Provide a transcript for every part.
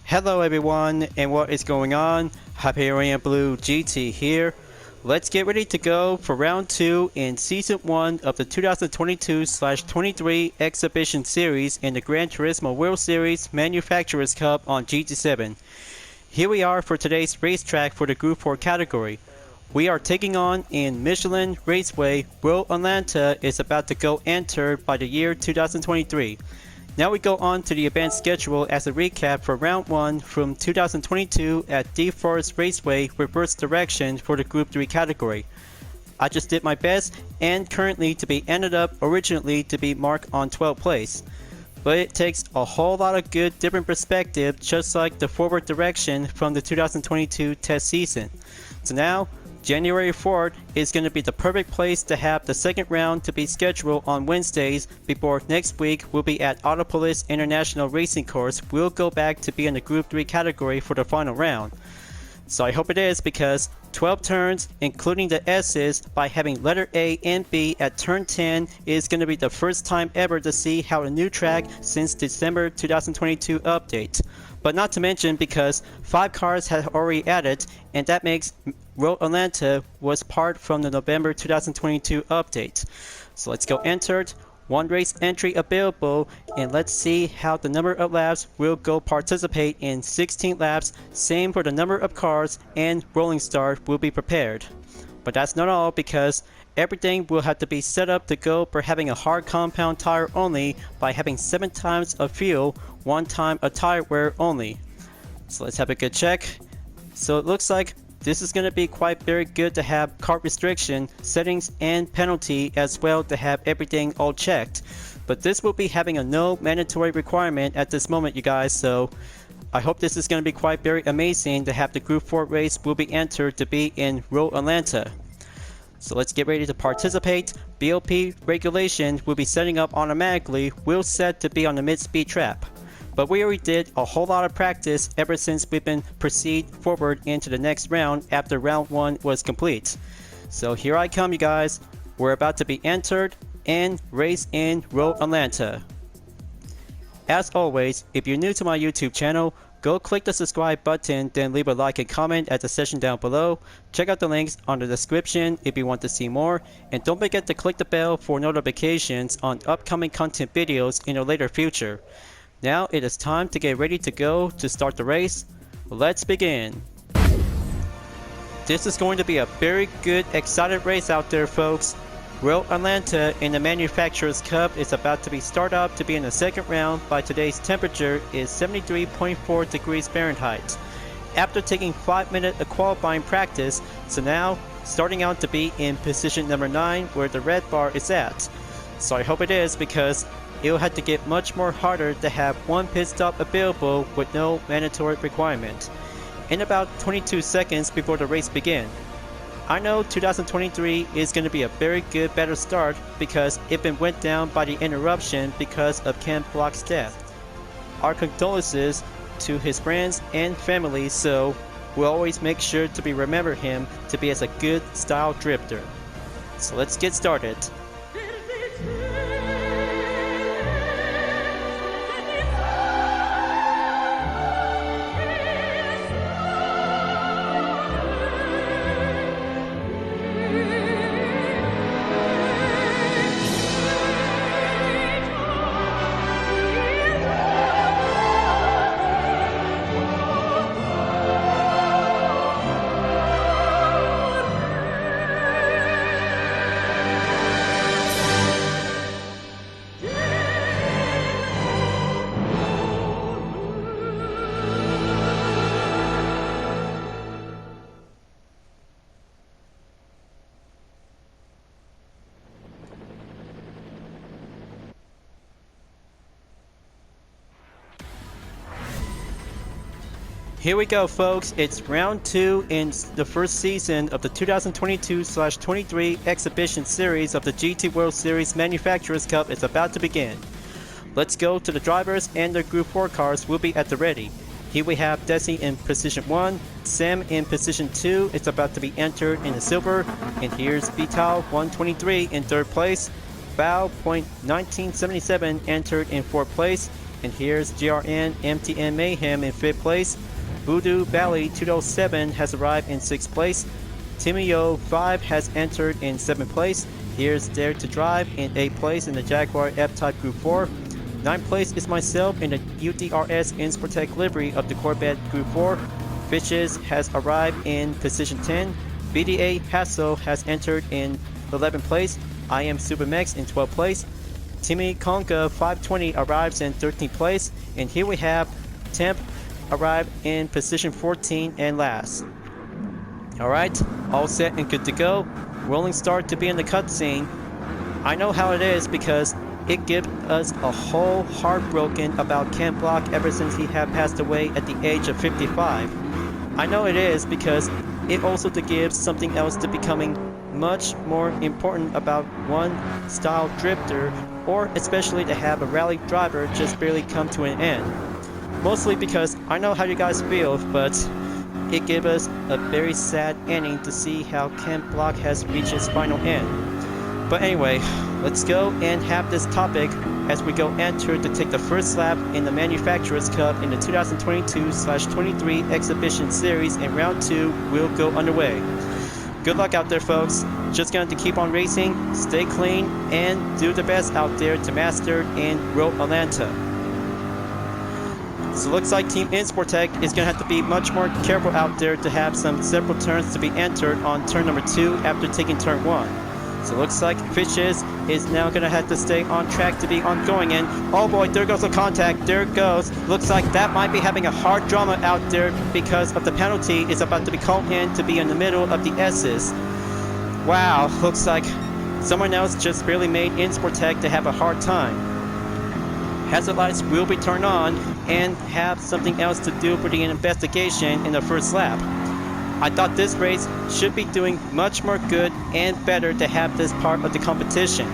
Hello everyone, and what is going on? Hyperion-Blue-GT here. Let's get ready to go for round 2 in season 1 of the 2022/23 exhibition series in the Gran Turismo World Series Manufacturers Cup on GT7. Here we are for today's racetrack for the Gr.4 category. We are taking on in Michelin Raceway Road Atlanta is about to go entered by the year 2023. Now we go on to the event schedule as a recap for round 1 from 2022 at Gr.4 Raceway reverse direction for the Gr.3 category. I just did my best and currently to be ended up originally to be marked on 12th place. But it takes a whole lot of good different perspective just like the forward direction from the 2022 test season. So now January 4th is going to be the perfect place to have the second round to be scheduled on Wednesdays before next week we'll be at Autopolis International Racing Course. We'll go back to be in the Gr.3 category for the final round. So I hope it is because 12 turns including the S's by having letter A and B at turn 10 is going to be the first time ever to see how a new track since December 2022 update. But not to mention because 5 cars have already added and that makes Road Atlanta was part from the November 2022 update. So let's go entered, 1 race entry available, and let's see how the number of laps will go participate in 16 laps, same for the number of cars, and rolling start will be prepared. But that's not all because everything will have to be set up to go for having a hard compound tire only by having 7 times of fuel, 1 time of tire wear only. So let's have a good check. So it looks like this is going to be quite very good to have kart restriction, settings, and penalty as well to have everything all checked. But this will be having a no mandatory requirement at this moment, you guys, so I hope this is going to be quite very amazing to have the Gr.4 race will be entered to be in Road Atlanta. So let's get ready to participate. BOP regulation will be setting up automatically, will set to be on the mid-speed trap. But we already did a whole lot of practice ever since we've been proceed forward into the next round after round 1 was complete. So here I come, you guys. We're about to be entered and race in Road Atlanta. As always, if you're new to my YouTube channel, go click the subscribe button, then leave a like and comment at the section down below. Check out the links on the description if you want to see more. And don't forget to click the bell for notifications on upcoming content videos in the later future. Now it is time to get ready to go to start the race. Let's begin. This is going to be a very good, excited race out there, folks. Road Atlanta in the Manufacturers Cup is about to be start up to be in the second round by today's temperature is 73.4 degrees Fahrenheit. After taking 5 minutes of qualifying practice, so now starting out to be in position number 9 where the red bar is at. So I hope it is because it will have to get much more harder to have 1 pit stop available with no mandatory requirement. In about 22 seconds before the race begins. I know 2023 is going to be a very good better start because it went down by the interruption because of Ken Block's death. Our condolences to his friends and family, so we'll always make sure to remember him to be as a good style drifter. So let's get started. Here we go, folks. It's round 2 in the first season of the 2022/23 exhibition series of the GT World Series Manufacturers Cup is about to begin. Let's go to the drivers, and their Gr.4 cars will be at the ready. Here we have Desi in position 1, Sam in position 2, it's about to be entered in the silver, and here's Vital 123 in 3rd place, Bao .1977 entered in 4th place, And here's GRN MTN Mayhem in 5th place. Voodoo Valley 207 has arrived in 6th place. Timio 5 has entered in 7th place. Here's Dare to Drive in 8th place in the Jaguar F-Type Group 4. 9th place is myself in the UDRS Insportec livery of the Corvette Group 4. Fishes has arrived in position 10. BDA Hassel has entered in 11th place. I Am Supermex in 12th place. Timmy Conca 520 arrives in 13th place. And here we have Temp arrived in position 14 and last. Alright, all set and good to go. Rolling start to be in the cutscene. I know how it is because it gives us a whole heartbroken about Ken Block ever since he had passed away at the age of 55. I know it is because it also gives something else to becoming much more important about one style drifter, or especially to have a rally driver just barely come to an end. Mostly because I know how you guys feel, but it gave us a very sad ending to see how Ken Block has reached his final end. But anyway, let's go and have this topic as we go enter to take the first lap in the Manufacturers Cup in the 2022/23 Exhibition Series, and round 2 will go underway. Good luck out there, folks. Just going to keep on racing, stay clean, and do the best out there to master in Road Atlanta. So it looks like Team Insportec is going to have to be much more careful out there to have several turns to be entered on turn number 2 after taking turn 1. So it looks like Fishes is now going to have to stay on track to be ongoing, and oh boy, there goes the contact, there it goes. Looks like that might be having a hard drama out there because of the penalty is about to be called in to be in the middle of the S's. Wow, looks like someone else just barely made Insportec to have a hard time. Hazard lights will be turned on and have something else to do for the investigation in the first lap. I thought this race should be doing much more good and better to have this part of the competition.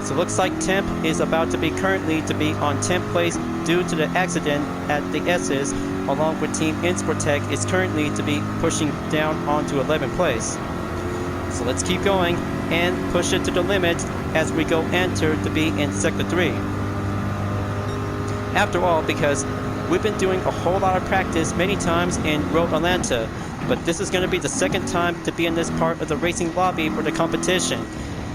So it looks like Temp is about to be currently to be on 10th place due to the accident at the S's, along with Team Insportec is currently to be pushing down onto 11th place. So let's keep going and push it to the limit as we go enter to be in Sector 3. After all, because we've been doing a whole lot of practice many times in Road Atlanta, but this is going to be the second time to be in this part of the racing lobby for the competition.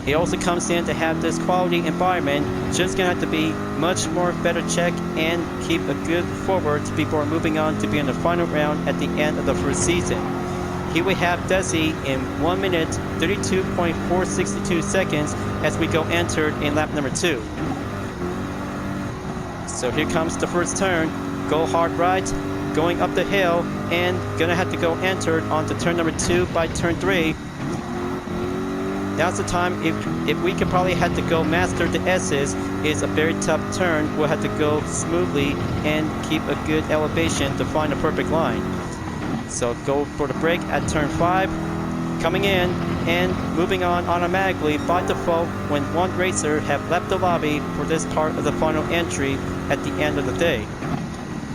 It also comes in to have this quality environment, just going to have to be much more better check and keep a good forward before moving on to be in the final round at the end of the first season. Here we have Desi in 1 minute 32.462 seconds as we go entered in lap number 2. So here comes the first turn, go hard right, going up the hill, and gonna have to go entered onto turn number 2 by turn 3. Now's the time, if we could probably have to go master the S's, is a very tough turn. We'll have to go smoothly and keep a good elevation to find a perfect line. So go for the break at turn 5, coming in and moving on automatically by default when one racer have left the lobby for this part of the final entry at the end of the day.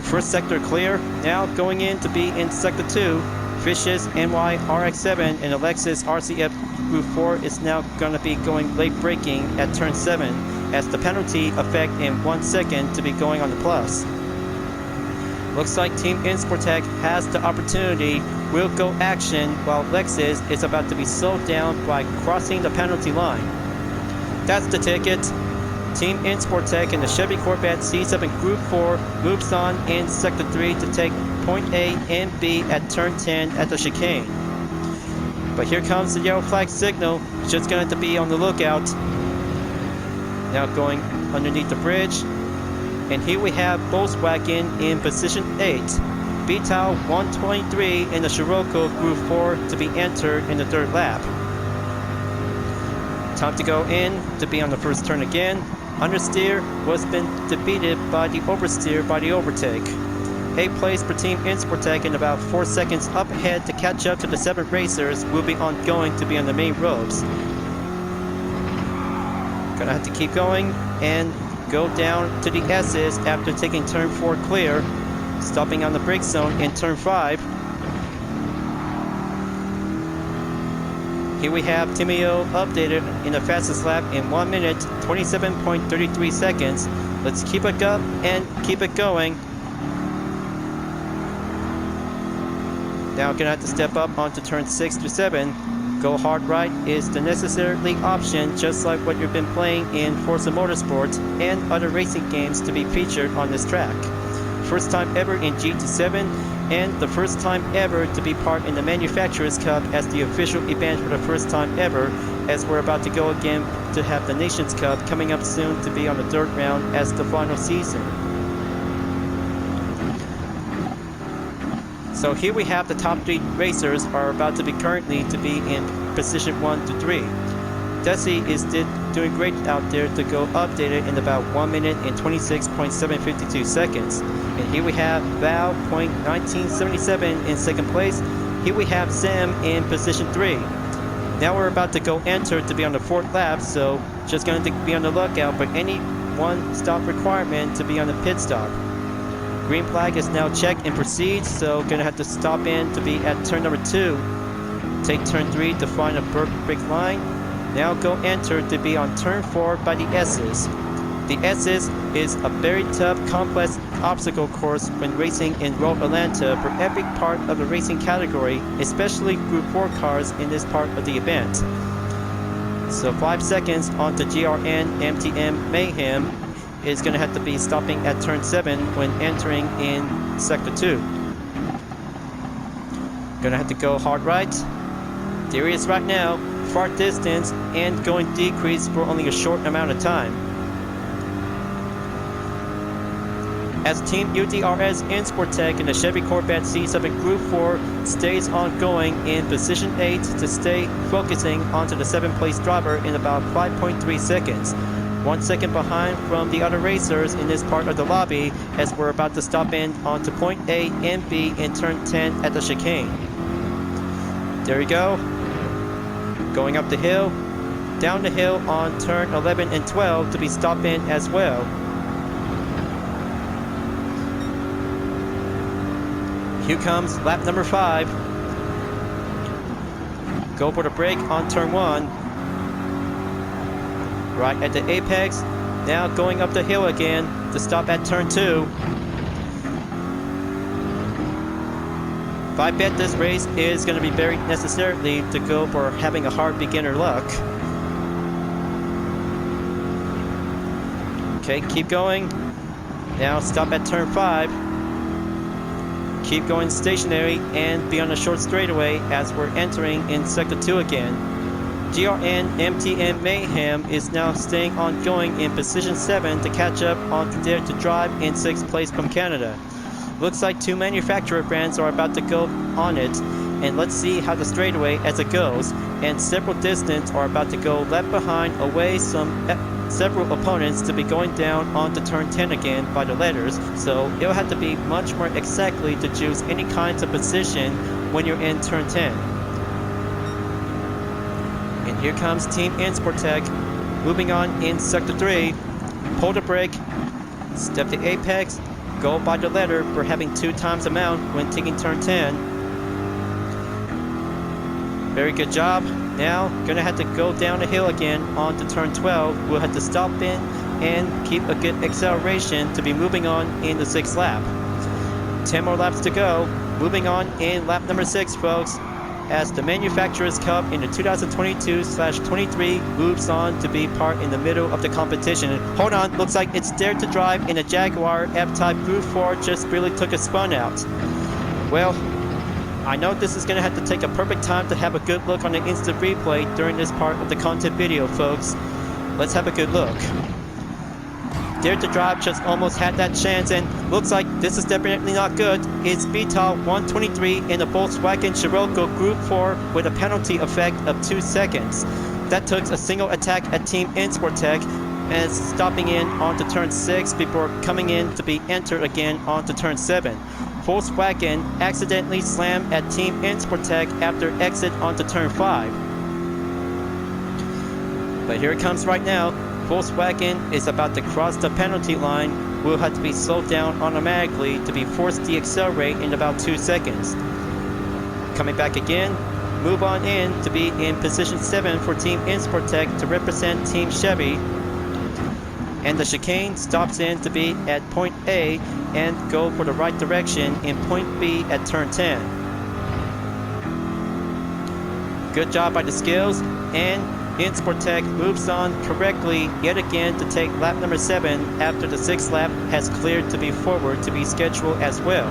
First sector clear, now going in to be in Sector 2, Fishes NY RX-7 and Alexis RCF Group 4 is now going to be going late braking at turn 7 as the penalty effect in 1 second to be going on the plus. Looks like Team Insportec has the opportunity, will go action while Lexus is about to be slowed down by crossing the penalty line. That's the ticket. Team Insportec and the Chevy Corvette C7 Group 4 moves on in Sector 3 to take point A and B at turn 10 at the chicane. But here comes the yellow flag signal, just going to be on the lookout. Now going underneath the bridge. And here we have Volkswagen in position 8. BTAL 123 in the Scirocco Group 4 to be entered in the third lap. Time to go in to be on the first turn again. Understeer was been defeated by the oversteer by the overtake. 8th place for Team Insportec and about 4 seconds up ahead to catch up to the 7 racers will be ongoing to be on the main ropes. Gonna have to keep going and go down to the S's after taking turn 4 clear, stopping on the brake zone in turn 5. Here we have Timio updated in the fastest lap in 1 minute 27.33 seconds. Let's keep it up and keep it going. Now gonna have to step up onto turn 6 to 7. Go hard right is the necessary option, just like what you've been playing in Forza Motorsport and other racing games to be featured on this track. First time ever in GT7 and the first time ever to be part in the Manufacturers Cup as the official event for the first time ever, as we're about to go again to have the Nations Cup coming up soon to be on the third round as the final season. So here we have the top 3 racers are about to be currently to be in position 1 to 3. Desi is doing great out there to go updated in about 1 minute and 26.752 seconds. And here we have Val .1977 in second place. Here we have Sam in position 3. Now we're about to go enter to be on the 4th lap, so just going to be on the lookout for any one stop requirement to be on the pit stop. Green flag is now checked and proceeds, so gonna have to stop in to be at turn number 2. Take turn 3 to find a brick line. Now go enter to be on turn 4 by the S's. The S's is a very tough, complex obstacle course when racing in Road Atlanta for every part of the racing category, especially Gr.4 cars in this part of the event. So 5 seconds onto GRN MTM Mayhem is going to have to be stopping at turn 7 when entering in sector 2. Gonna have to go hard right. There he is right now, far distance and going decrease for only a short amount of time. As Team UDRS Insportec and the Chevy Corvette C7 Gr.4 stays ongoing in position 8 to stay focusing onto the 7th place driver in about 5.3 seconds. 1 second behind from the other racers in this part of the lobby as we're about to stop in onto point A and B in turn 10 at the chicane. There we go. Going up the hill, down the hill on turn 11 and 12 to be stopped in as well. Here comes lap number 5. Go for the brake on turn 1. Right at the apex. Now going up the hill again to stop at turn 2. I bet this race is going to be very necessarily to go for having a hard beginner luck. Okay, keep going. Now stop at turn 5. Keep going stationary and be on a short straightaway as we're entering in sector 2 again. GRN MTM Mayhem is now staying ongoing in position 7 to catch up on the Dare to Drive in 6th place from Canada. Looks like 2 manufacturer brands are about to go on it, and let's see how the straightaway as it goes. And several distance are about to go left behind away several opponents to be going down onto turn 10 again by the letters, so it'll have to be much more exactly to choose any kinds of position when you're in turn 10. And here comes Team Insportec moving on in sector 3. Pull the brake, step the apex, go by the letter for having 2 times amount when taking turn 10. Very good job. Now, gonna have to go down the hill again onto turn 12. We'll have to stop in and keep a good acceleration to be moving on in the 6th lap. 10 more laps to go. Moving on in lap number 6, folks, as the Manufacturers Cup in the 2022/23 moves on to be part in the middle of the competition. Hold on, looks like it's Dare to Drive in a Jaguar F-Type Gr.4 just really took a spun out. Well, I know this is going to have to take a perfect time to have a good look on the instant replay during this part of the content video, folks. Let's have a good look. Dare to Drive just almost had that chance, and looks like this is definitely not good. It's VTOL 123 in a Volkswagen Scirocco Gr.4 with a penalty effect of 2 seconds. That took a single attack at Team Insportec and stopping in onto turn 6 before coming in to be entered again onto turn 7. Volkswagen accidentally slammed at Team Insportec after exit onto turn 5. But here it comes right now. Volkswagen is about to cross the penalty line. Will have to be slowed down automatically to be forced to accelerate in about 2 seconds. Coming back again, move on in to be in position 7 for Team Insportec to represent Team Chevy. and the chicane stops in to be at point A and go for the right direction in point B at turn 10. Good job by the skills, and Insportec moves on correctly yet again to take lap number 7 after the 6th lap has cleared to be forward to be scheduled as well.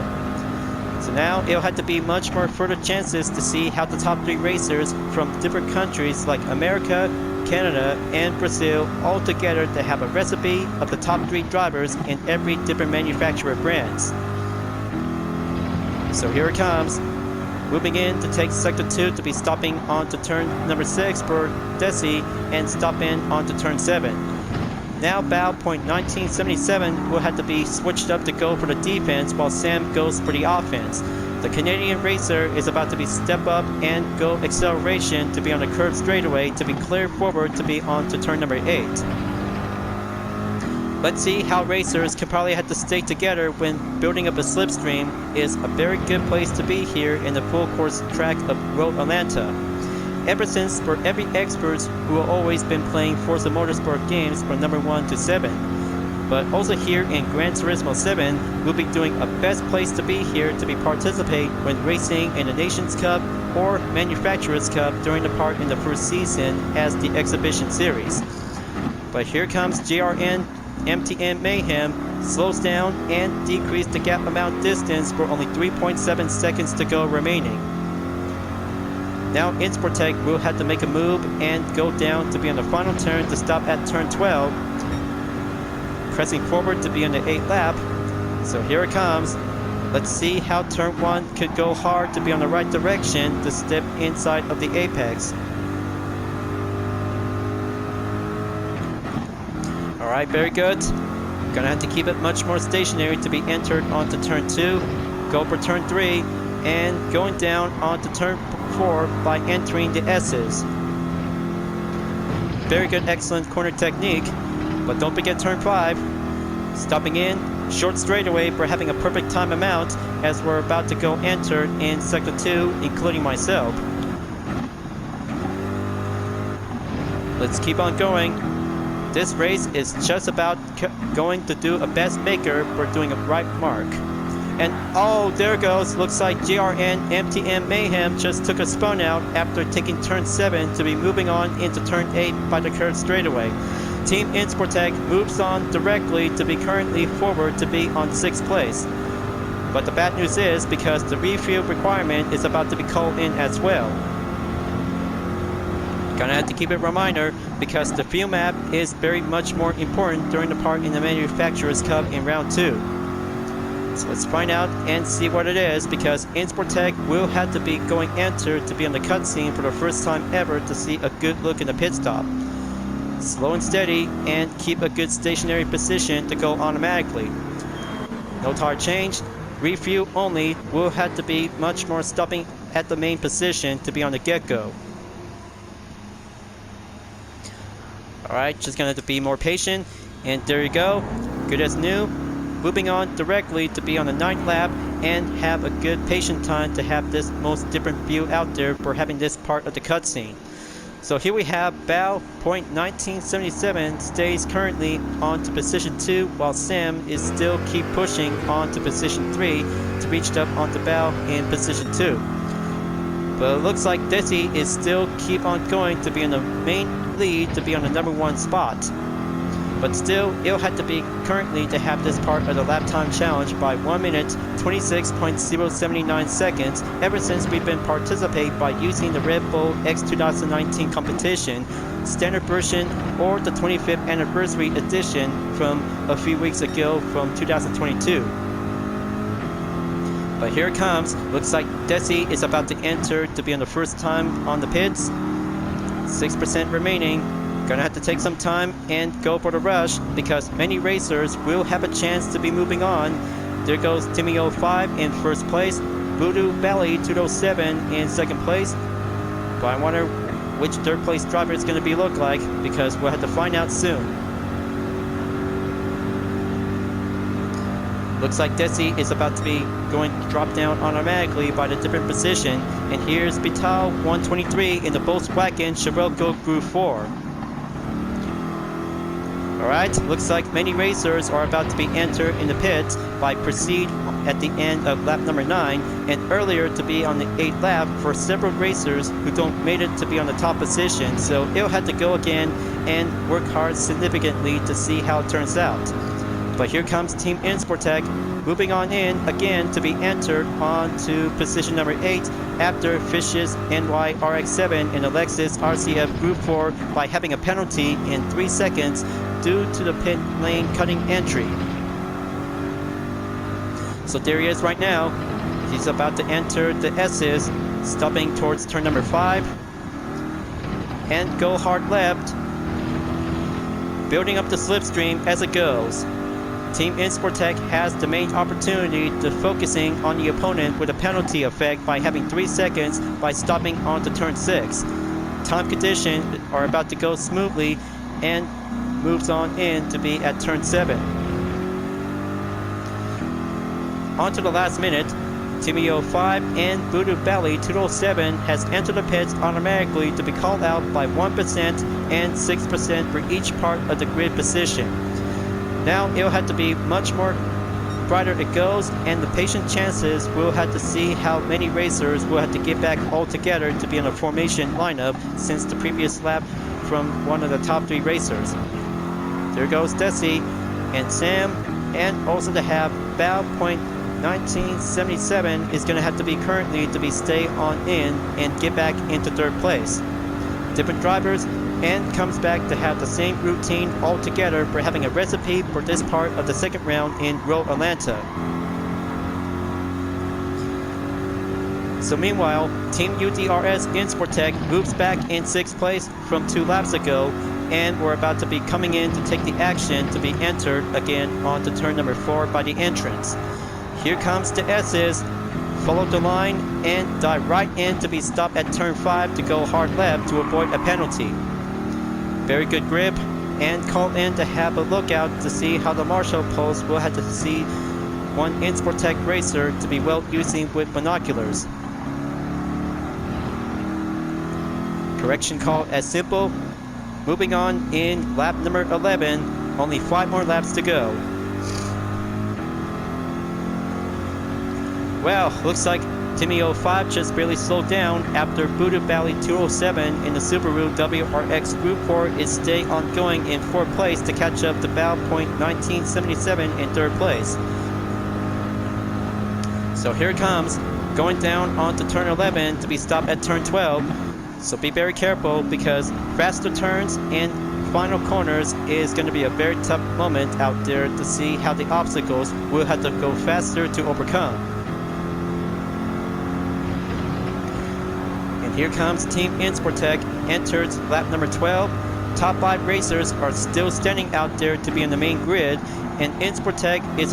So now it'll have to be much more further chances to see how the top 3 racers from different countries like America, Canada, and Brazil all together to have a recipe of the top 3 drivers in every different manufacturer brands. So here it comes. Moving in to take sector 2 to be stopping onto turn number 6 for Desi and stop in onto turn 7. Now bow point 1977 will have to be switched up to go for the defense while Sam goes for the offense. The Canadian racer is about to be step up and go acceleration to be on the curved straightaway to be cleared forward to be onto turn number 8. Let's see how racers can probably have to stay together when building up a slipstream is a very good place to be here in the full course track of Road Atlanta. Ever since for every experts who have always been playing Forza Motorsport games from number 1 to 7. But also here in Gran Turismo 7, we'll be doing a best place to be here to be participate when racing in the Nations Cup or Manufacturers Cup during the part in the first season as the exhibition series. But here comes GRN MTN Mayhem, slows down and decreased the gap amount distance for only 3.7 seconds to go remaining. Now Insportec will have to make a move and go down to be on the final turn to stop at turn 12, pressing forward to be on the 8th lap. So here it comes. Let's see how turn 1 could go hard to be on the right direction to step inside of the apex. Alright, very good. Gonna have to keep it much more stationary to be entered onto turn 2, go for turn 3, and going down onto turn 4 by entering the S's. Very good, excellent corner technique, but don't forget turn 5. Stopping in, short straightaway for having a perfect time amount as we're about to go enter in sector 2, including myself. Let's keep on going. This race is just about going to do a best maker for doing a right mark. And oh, there goes. Looks like GRN MTN Mayhem just took a spun out after taking turn 7 to be moving on into turn 8 by the curved straightaway. Team Insportec moves on directly to be currently forward to be on 6th place. But the bad news is because the refuel requirement is about to be called in as well. Gonna have to keep it reminder because the fuel map is very much more important during the part in the Manufacturers Cup in round 2. So let's find out and see what it is because Insportec will have to be going enter to be on the cutscene for the first time ever to see a good look in the pit stop. Slow and steady and keep a good stationary position to go automatically. No tire change, refuel only, will have to be much more stopping at the main position to be on the get-go. Alright, just gonna have to be more patient, and there you go, good as new. Moving on directly to be on the 9th lap and have a good patient time to have this most different view out there for having this part of the cutscene. So here we have bow point 1977 stays currently on to position 2 while Sam is still keep pushing on to position 3 to reach up onto bow in position 2. But it looks like Desi is still keep on going to be in the main lead to be on the number 1 spot. But still, it'll have to be currently to have this part of the lap time challenge by 1 minute 26.079 seconds ever since we've been participating by using the Red Bull X 2019 competition, standard version or the 25th anniversary edition from a few weeks ago from 2022. But here it comes. Looks like Desi is about to enter to be on the first time on the pits. 6% remaining. Gonna have to take some time and go for the rush because many racers will have a chance to be moving on. There goes Timmy 05 in first place, Voodoo Valley 207 in second place. But I wonder which third place driver it's gonna be look like because we'll have to find out soon. Looks like Desi is about to be going to drop down automatically by the different position. And here's Vital 123 in the Volkswagen Scirocco Gr.4. Alright, looks like many racers are about to be entered in the pits by Proceed at the end of lap number 9, and earlier to be on the 8th lap for several racers who don't made it to be on the top position, so it'll have to go again and work hard significantly to see how it turns out. But here comes Team Insportec moving on in again to be entered onto position number 8 after Fish's NY RX-7 and Alexis RCF Group 4 by having a penalty in 3 seconds due to the pit lane cutting entry. So there he is right now. He's about to enter the S's, stopping towards turn number 5 and go hard left, building up the slipstream as it goes. Team Insportec has the main opportunity to focusing on the opponent with a penalty effect by having 3 seconds by stopping onto turn 6. Time conditions are about to go smoothly and moves on in to be at turn 7. On to the last minute, Team E05 and Voodoo Valley 207 has entered the pits automatically to be called out by 1% and 6% for each part of the grid position. Now it'll have to be much more brighter it goes, and the patient chances will have to see how many racers will have to get back all together to be in a formation lineup since the previous lap from one of the top 3 racers. There goes Desi and Sam, and also to have Val.1977 is going to have to be currently to be stay on in and get back into 3rd place. Different drivers, and comes back to have the same routine altogether for having a recipe for this part of the second round in Road Atlanta. So meanwhile, Team UDRS Insportec moves back in 6th place from 2 laps ago, and we're about to be coming in to take the action to be entered again onto turn number 4 by the entrance. Here comes the S's, follow the line and dive right in to be stopped at turn 5 to go hard left to avoid a penalty. Very good grip, and call in to have a lookout to see how the Marshall post will have to see one Insportec racer to be well using with binoculars. Correction call as simple. Moving on in lap number 11, only 5 more laps to go. Well, looks like Team E05 just barely slowed down after Voodoo Valley 207 in the Subaru WRX Group 4 is stay ongoing in 4th place to catch up to Val.1977 in 3rd place. So here it comes, going down onto turn 11 to be stopped at turn 12. So be very careful because faster turns and final corners is going to be a very tough moment out there to see how the obstacles will have to go faster to overcome. Here comes Team Insportec, enters lap number 12. Top 5 racers are still standing out there to be in the main grid, and Insportec is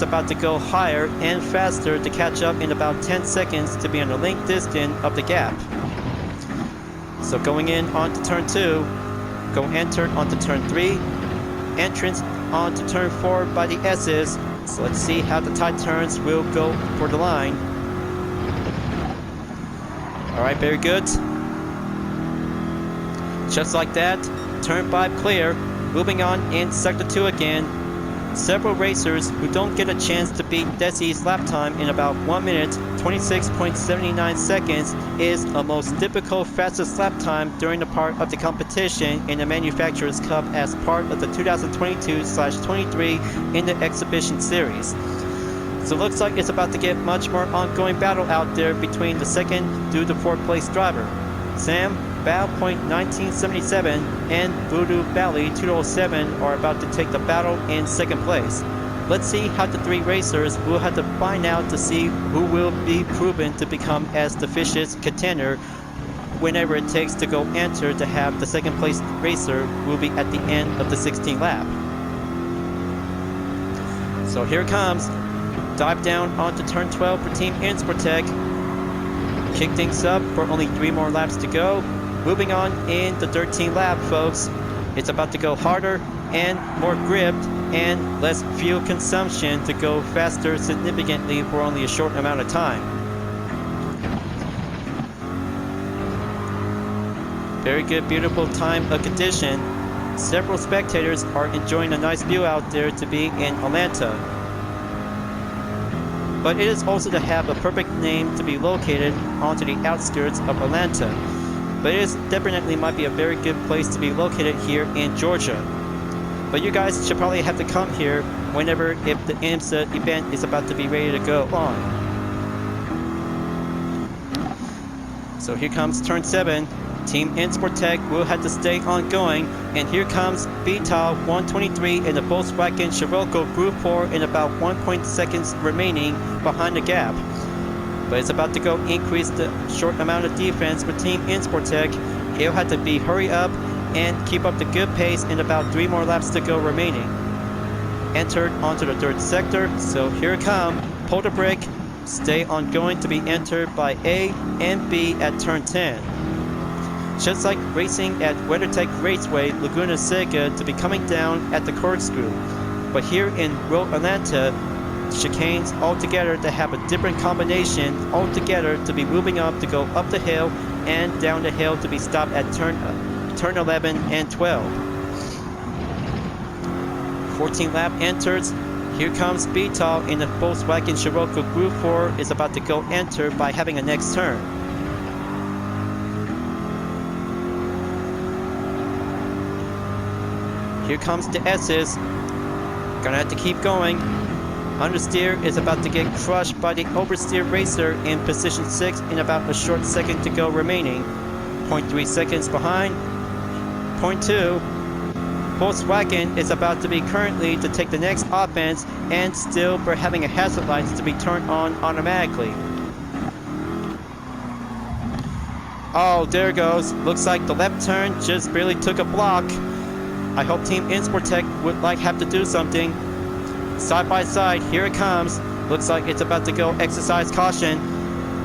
about to go higher and faster to catch up in about 10 seconds to be on the length distance of the gap. So going in onto turn 2, go entered onto turn 3, entrance onto turn 4 by the S's. So let's see how the tight turns will go for the line. Alright, very good. Just like that, turn 5 clear. Moving on in sector 2 again. Several racers who don't get a chance to beat Desi's lap time in about 1 minute, 26.79 seconds is a most typical fastest lap time during the part of the competition in the Manufacturers Cup as part of the 2022/23 in the Exhibition Series. So it looks like it's about to get much more ongoing battle out there between the 2nd through the 4th place driver. Sam, Val.1977 and Voodoo Valley 207 are about to take the battle in 2nd place. Let's see how the 3 racers will have to find out to see who will be proven to become as the Fish's contender whenever it takes to go enter to have the 2nd place racer will be at the end of the 16th lap. So here it comes. Dive down onto turn 12 for Team Insportec. Kick things up for only 3 more laps to go. Moving on in the 13th lap, folks. It's about to go harder and more gripped and less fuel consumption to go faster significantly for only a short amount of time. Very good, beautiful time of condition. Several spectators are enjoying a nice view out there to be in Atlanta. But it is also to have a perfect name to be located onto the outskirts of Atlanta. But it is definitely might be a very good place to be located here in Georgia. But you guys should probably have to come here whenever if the IMSA event is about to be ready to go on. So here comes turn 7. Team Insportec will have to stay ongoing, and here comes Vital 123 in the Volkswagen Scirocco Gr.4 in about 1 seconds remaining behind the gap. But it's about to go increase the short amount of defense for Team Insportec. He'll have to be hurry up and keep up the good pace in about 3 more laps to go remaining. Entered onto the 3rd sector, so here it comes. Pull the brake, stay ongoing to be entered by A and B at turn 10. Just like racing at WeatherTech Raceway Laguna Seca to be coming down at the corkscrew. But here in Road Atlanta, chicanes altogether to have a different combination altogether to be moving up to go up the hill and down the hill to be stopped at turn 11 and 12. 14 lap enters. Here comes Vital in the Volkswagen Scirocco Gr.4 is about to go enter by having a next turn. Here comes the S's. Gonna have to keep going. Understeer is about to get crushed by the oversteer racer in position 6 in about a short second to go remaining. 0.3 seconds behind. 0.2. Volkswagen is about to be currently to take the next offense and still for having a hazard lights to be turned on automatically. Oh, there it goes. Looks like the left turn just barely took a block. I hope Team Insportec would have to do something. Side by side, here it comes. Looks like it's about to go exercise caution.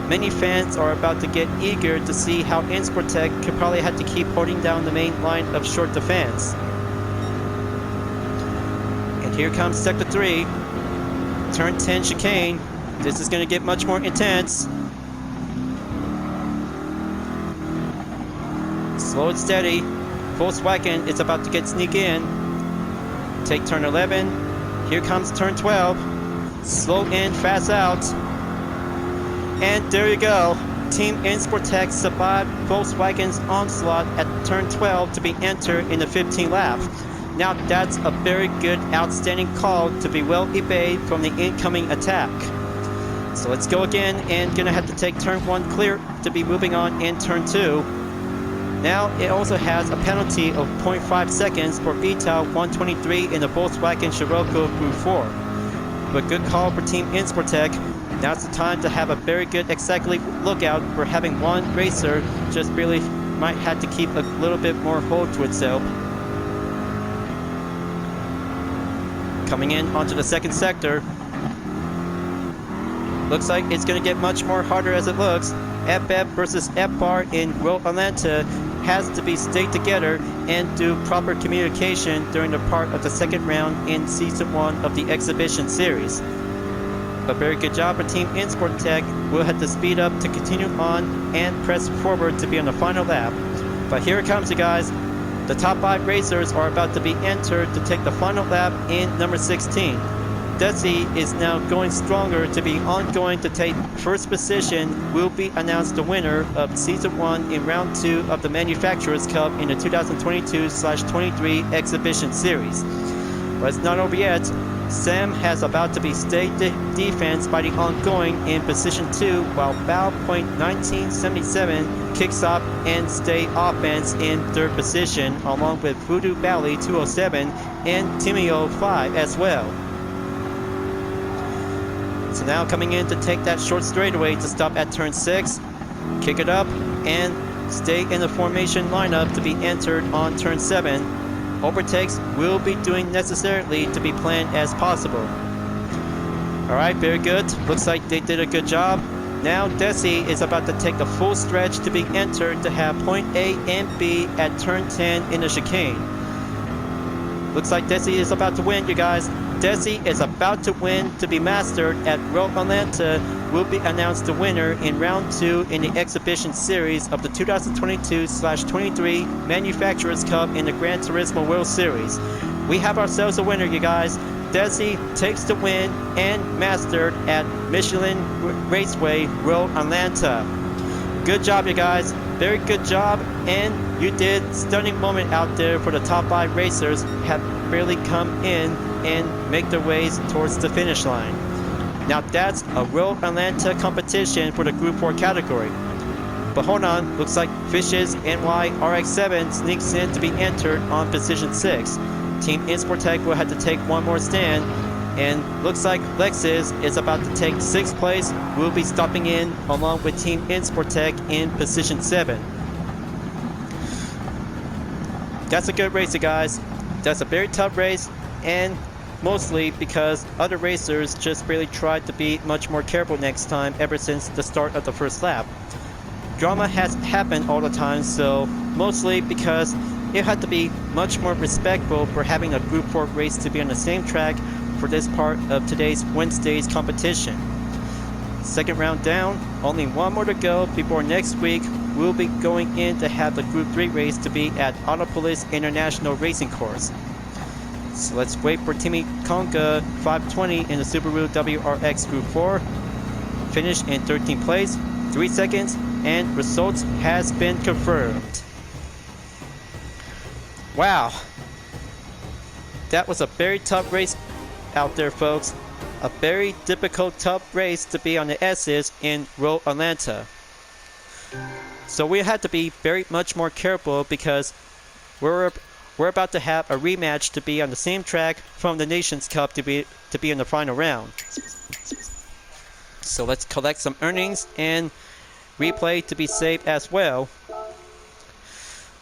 Many fans are about to get eager to see how Insportec could probably have to keep holding down the main line of short defense. And here comes sector 3. Turn 10 chicane. This is going to get much more intense. Slow and steady. Volkswagen is about to get sneak in. Take turn 11. Here comes turn 12. Slow in, fast out. And there you go. Team Insportec survived Volkswagen's onslaught at turn 12 to be entered in the 15th lap. Now that's a very good, outstanding call to be well evaded from the incoming attack. So let's go again and gonna have to take turn 1 clear to be moving on in turn 2. Now it also has a penalty of 0.5 seconds for Vital 123 in the Volkswagen Scirocco Gr.4. But good call for Team Insportec. Now's the time to have a very good exactly lookout for having one racer just really might have to keep a little bit more hold to itself. Coming in onto the 2nd sector. Looks like it's going to get much more harder as it looks. FF versus FR in Road Atlanta has to be stayed together and do proper communication during the part of the 2nd round in Season 1 of the Exhibition Series. A very good job for Team Insportec. We'll have to speed up to continue on and press forward to be on the final lap. But here it comes, you guys. The top 5 racers are about to be entered to take the final lap in number 16. Desi is now going stronger to be ongoing to take first position. Will be announced the winner of Season 1 in Round 2 of the Manufacturers Cup in the 2022/23 Exhibition Series. But it's not over yet. Sam has about to be stayed defense by the ongoing in position 2, while Val.1977 kicks off and stay offense in 3rd position, along with Voodoo Valley 207 and Timio 5 as well. So now coming in to take that short straightaway to stop at turn 6, kick it up, and stay in the formation lineup to be entered on turn 7. Overtakes will be doing necessarily to be planned as possible. Alright, very good. Looks like they did a good job. Now Desi is about to take the full stretch to be entered to have point A and B at turn 10 in the chicane. Looks like Desi is about to win, you guys. Desi is about to win to be mastered at Road Atlanta will be announced the winner in round 2 in the exhibition series of the 2022/23 Manufacturers Cup in the Gran Turismo World Series. We have ourselves a winner, you guys. Desi takes the win and mastered at Michelin Raceway Road Atlanta. Good job, you guys. Very good job, and you did stunning moment out there for the top 5 racers have barely come in and make their ways towards the finish line. Now that's a Road Atlanta competition for the Group 4 category. But hold on, looks like Fish's NY RX-7 sneaks in to be entered on position 6. Team Insportec will have to take one more stand, and looks like Lexus is about to take 6th place. We'll be stopping in along with Team Insportec in position 7. That's a good race, you guys. That's a very tough race, and mostly because other racers just really tried to be much more careful next time ever since the start of the first lap. Drama has happened all the time, so mostly because it had to be much more respectful for having a Group 4 race to be on the same track for this part of today's Wednesday's competition. Second round down, only one more to go before next week we'll be going in to have the Group 3 race to be at Autopolis International Racing Course. So let's wait for Timmy Conga 520 in the Subaru WRX Group 4. Finished in 13th place, 3 seconds, and results has been confirmed. Wow, that was a very tough race out there, folks. A very difficult, tough race to be on the S's in Road Atlanta. So we had to be very much more careful because we're about to have a rematch to be on the same track from the Nations Cup to be in the final round. So let's collect some earnings and replay to be saved as well.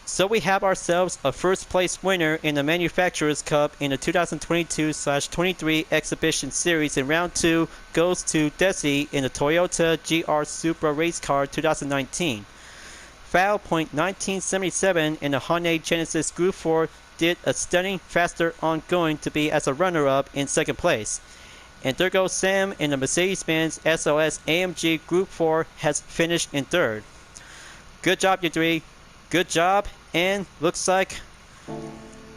So we have ourselves a first place winner in the Manufacturers Cup in the 2022/23 Exhibition Series in round 2 goes to Desi in the Toyota GR Supra Race Car 2019. Foul .1977 in the Hyundai Genesis Group 4 did a stunning faster ongoing to be as a runner-up in 2nd place. And there goes Sam in the Mercedes-Benz SLS AMG Group 4 has finished in 3rd. Good job, you three. Good job, and looks like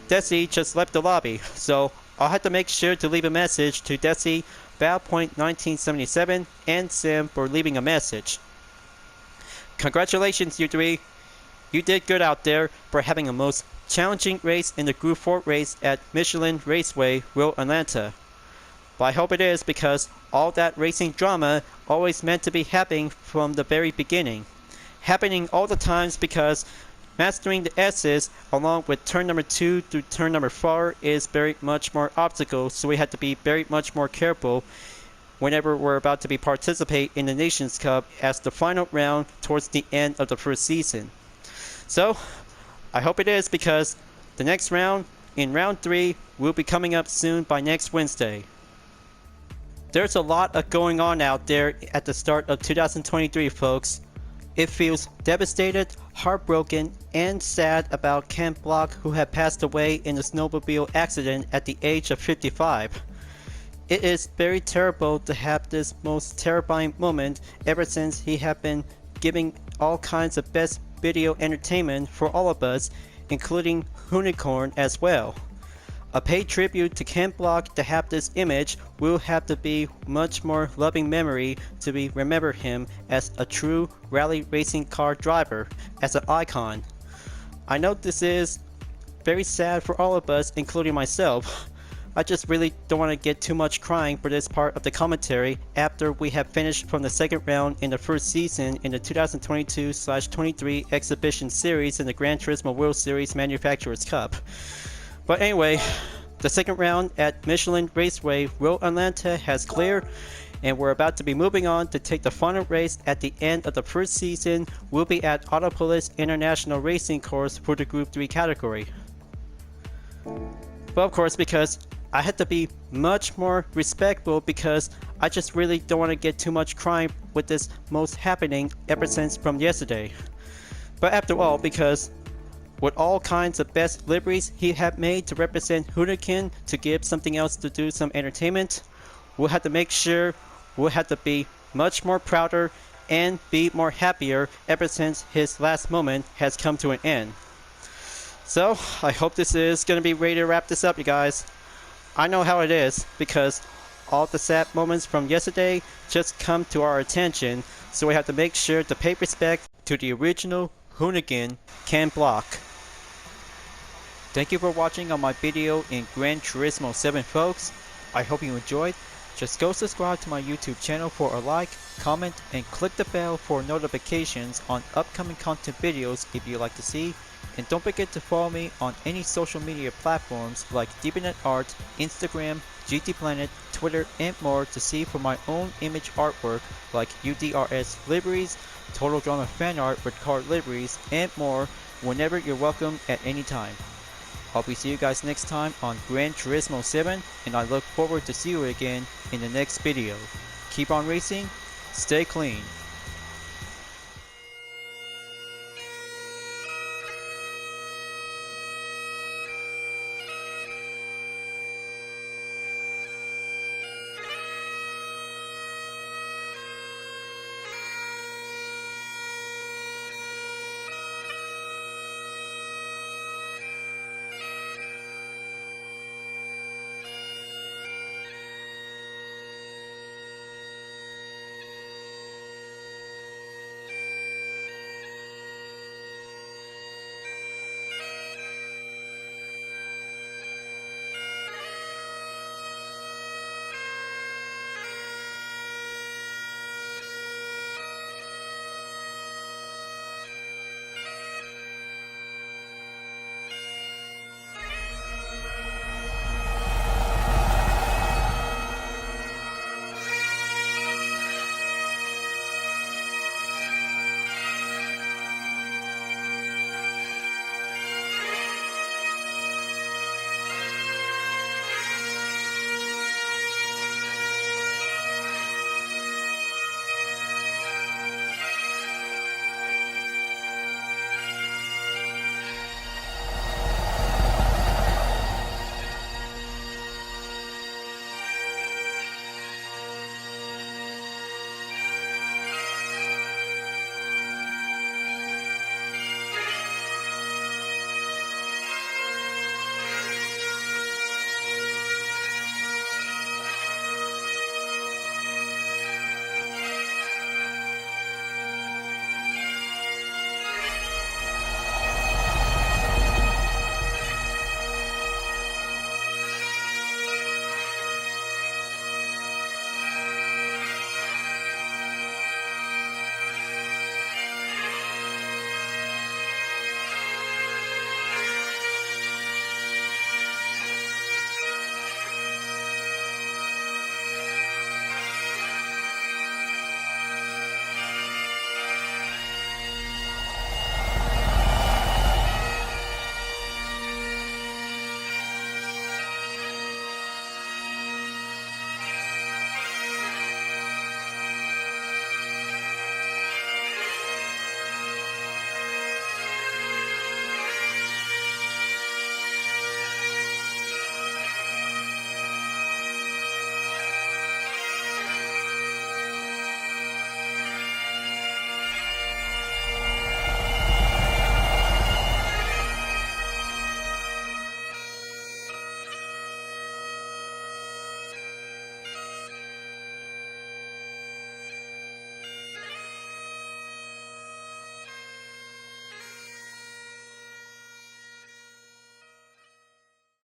Desi just left the lobby, so I'll have to make sure to leave a message to Desi, Val .1977, and Sam for leaving a message. Congratulations, you three. You did good out there for having a most challenging race in the Group 4 race at Michelin Raceway Road Atlanta. But I hope it is, because all that racing drama always meant to be happening from the very beginning. Happening all the times because mastering the S's along with turn number 2 through turn number 4 is very much more obstacle, so we had to be very much more careful whenever we're about to be participate in the Nations Cup as the final round towards the end of the first season. So I hope it is, because the next round, in round 3, will be coming up soon by next Wednesday. There's a lot of going on out there at the start of 2023, folks. It feels devastated, heartbroken, and sad about Ken Block, who had passed away in a snowmobile accident at the age of 55. It is very terrible to have this most terrifying moment ever since he had been giving all kinds of best video entertainment for all of us, including Unicorn as well. A paid tribute to Ken Block to have this image will have to be much more loving memory to be remember him as a true rally racing car driver, as an icon. I know this is very sad for all of us, including myself. I just really don't want to get too much crying for this part of the commentary after we have finished from the 2nd round in the first season in the 2022/23 Exhibition Series in the Gran Turismo World Series Manufacturers Cup. But anyway, the 2nd round at Michelin Raceway Road Atlanta has cleared, and we're about to be moving on to take the final race at the end of the first season. We'll be at Autopolis International Racing Course for the Group 3 category. Well, of course, because I had to be much more respectful, because I just really don't want to get too much crying with this most happening ever since from yesterday. But after all, because with all kinds of best liveries he had made to represent Huracan to give something else to do some entertainment, we'll have to make sure we'll have to be much more prouder and be more happier ever since his last moment has come to an end. So, I hope this is going to be ready to wrap this up, you guys. I know how it is, because all the sad moments from yesterday just come to our attention, so we have to make sure to pay respect to the original Hoonigan Ken Block. Thank you for watching on my video in Gran Turismo 7, folks. I hope you enjoyed. Just go subscribe to my YouTube channel for a like, comment, and click the bell for notifications on upcoming content videos if you'd like to see. And don't forget to follow me on any social media platforms like DeepNetArt, Instagram, GT Planet, Twitter, and more to see for my own image artwork like UDRS liveries, Total Drama fan art with car liveries, and more whenever you're welcome at any time. Hope we see you guys next time on Gran Turismo 7, and I look forward to see you again in the next video. Keep on racing, stay clean.